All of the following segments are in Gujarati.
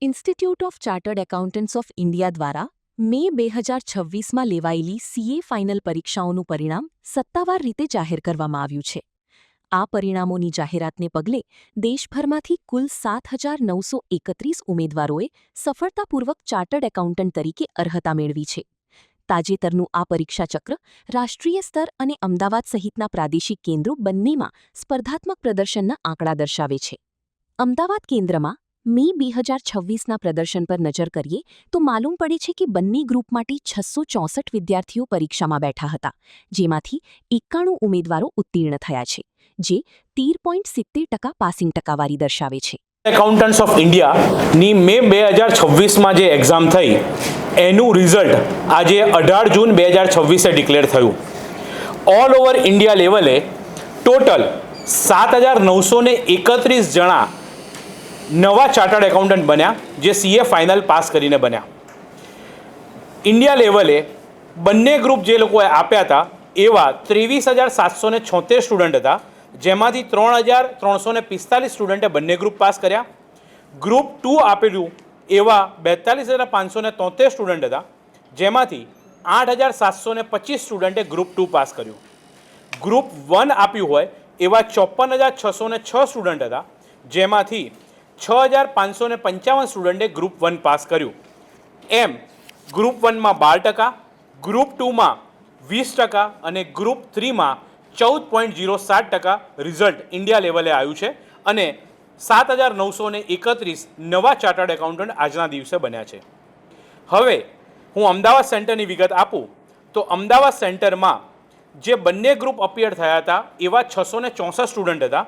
Institute of chartered accountants of India દ્વારા મે 2026માં લેવાયેલી સીએ ફાઇનલ પરીક્ષાઓનું પરિણામ સત્તાવાર રીતે જાહેર કરવામાં આવ્યું છે. આ પરિણામોની જાહેરાતને પગલે દેશભરમાંથી કુલ 7,931 ઉમેદવારોએ સફળતાપૂર્વક ચાર્ટર્ડ એકાઉન્ટન્ટ તરીકે અર્હતા મેળવી છે. તાજેતરનું આ પરીક્ષાચક્ર રાષ્ટ્રીય સ્તર અને અમદાવાદ સહિતના પ્રાદેશિક કેન્દ્રો બંનેમાં સ્પર્ધાત્મક પ્રદર્શનના આંકડા દર્શાવે છે. અમદાવાદ કેન્દ્રમાં મે 2026ના પ્રદર્શન પર નજર કરીએ તો માલુમ પડે છે કે બંને ગ્રુપ માટે 664 વિદ્યાર્થીઓ પરીક્ષામાં બેઠા હતા, જેમાંથી 91 ઉમેદવારો ઉત્તીર્ણ થયા છે, જે 13.70% પાસિંગ ટકાવારી દર્શાવે છે. એકાઉન્ટન્ટ્સ ઓફ ઇન્ડિયાની મે 2026માં જે એક્ઝામ થઈ એનું રિઝલ્ટ આજે 18 જૂન 2026એ ડિક્લેર થયું. ઓલ ઓવર ઇન્ડિયા લેવલે ટોટલ 7,931 જણા નવા ચાર્ટર્ડ એકાઉન્ટન્ટ બન્યા, જે સીએ ફાઇનલ પાસ કરીને બન્યા. ઇન્ડિયા લેવલે બંને ગ્રુપ જે લોકોએ આપ્યા હતા એવા 23,776 સ્ટુડન્ટ હતા, જેમાંથી 3,345 સ્ટુડન્ટે બંને ગ્રુપ પાસ કર્યા. ગ્રુપ 2 આપેલું એવા 42,573 સ્ટુડન્ટ હતા, જેમાંથી 8,725 સ્ટુડન્ટે ગ્રુપ 2 પાસ કર્યું. ગ્રુપ 1 આપ્યું હોય એવા 54,606 સ્ટુડન્ટ હતા, જેમાંથી 6,555 સ્ટુડન્ટે ગ્રુપ 1 પાસ કર્યું. એમ ગ્રુપ 1માં 12%, ગ્રુપ 2માં 20% અને ગ્રુપ 3માં 14.07% રિઝલ્ટ ઇન્ડિયા લેવલે આવ્યું છે અને 7,931 નવા ચાર્ટર્ડ એકાઉન્ટન્ટ આજના દિવસે બન્યા છે. હવે હું અમદાવાદ સેન્ટરની વિગત આપું તો અમદાવાદ સેન્ટરમાં જે બંને ગ્રુપ અપિયર થયા હતા એવા 664 સ્ટુડન્ટ હતા,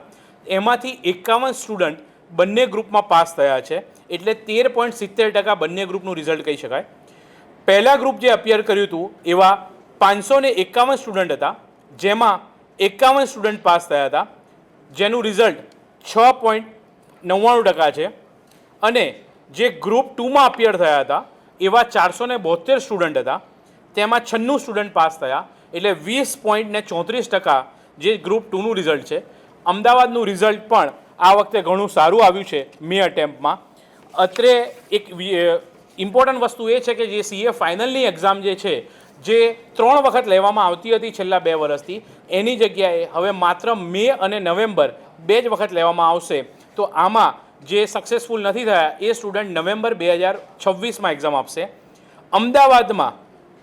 એમાંથી 51 સ્ટુડન્ટ બંને ગ્રુપમાં પાસ થયા છે, એટલે 13.70% બંને ગ્રુપનું રિઝલ્ટ કહી શકાય. પહેલા ગ્રુપ જે અપિયર કર્યું હતું એવા 551 સ્ટુડન્ટ હતા, જેમાં 51 સ્ટુડન્ટ પાસ થયા હતા, જેનું રિઝલ્ટ 6.99% છે. અને જે ગ્રુપ 2માં અપિયર થયા હતા એવા 472 સ્ટુડન્ટ હતા, તેમાં 96 સ્ટુડન્ટ પાસ થયા, એટલે 20.34% જે ગ્રુપ 2નું રિઝલ્ટ છે. અમદાવાદનું રિઝલ્ટ પણ આ વખતે ઘણું સારું આવ્યું છે મે અટેમ્પમાં. અત્રે એક ઇમ્પોર્ટન્ટ વસ્તુ એ છે કે જે સીએ ફાઇનલની એક્ઝામ જે છે, જે 3 વખત લેવામાં આવતી હતી છેલ્લા 2 વર્ષથી, એની જગ્યાએ હવે માત્ર મે અને નવેમ્બર 2 જ વખત લેવામાં આવશે. તો આમાં જે સક્સેસફુલ નથી થયા એ સ્ટુડન્ટ નવેમ્બર 2026માં એક્ઝામ આપશે. અમદાવાદમાં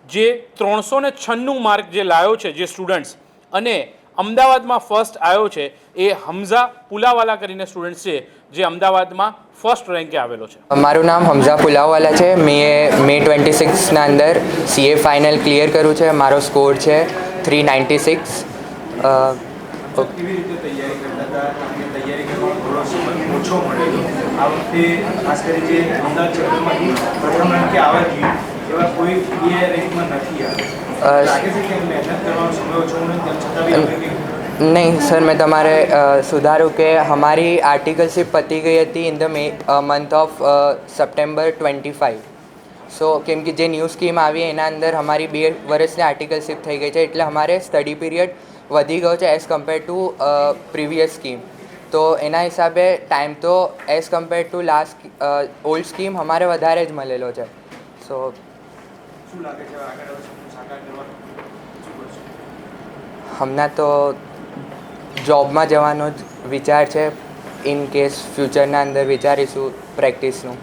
જે 396 માર્ક જે લાવ્યો છે જે સ્ટુડન્ટ્સ, અને અમદાવાદમાં ફર્સ્ટ આવ્યો છે એ હમઝા પુલાવાલા કરીને સ્ટુડન્ટ છે, જે અમદાવાદમાં ફર્સ્ટ રેન્કે આવેલો છે. મારું નામ હમઝા પુલાવાલા છે. મેં મે 26ના અંદર સીએ ફાઇનલ ક્લિયર કર્યું છે. મારો સ્કોર છે 396. કેવી રીતે તૈયારી કરતા હતા? તૈયારી કરવાનો થોડો ઓછો મળેલો. આ વખતે ખાસ કરી જે અમદાવાદ ચેપ્ટરમાંથી પ્રથમ રેન્કે આવવા જોઈએ એવા કોઈ એ રેન્કમાં નથી આવ્યા. લાગે છે કે મહેનત કરવાનો સમય ઓછો મળે તેમ છતાં બી આપણે નહીં સર, મેં તમારે સુધારું કે અમારી આર્ટિકલશીપ પતી ગઈ હતી in the month of September 25. સો કેમ કે જે ન્યૂ સ્કીમ આવી એના અંદર અમારી 2 વર્ષની આર્ટિકલશીપ થઈ ગઈ છે, એટલે અમારે સ્ટડી પીરિયડ વધી ગયો છે as compare to previous scheme. તો એના હિસાબે ટાઈમ તો as compare to last old scheme અમારે વધારે જ મળેલો છે. સો શું લાગે છે આગળ સાકાર કરવાનું શું કરશું? હમણાં તો જોબમાં જવાનો જ વિચાર છે. ઇન કેસ ફ્યુચરના અંદર વિચારીશું પ્રેક્ટિસનું.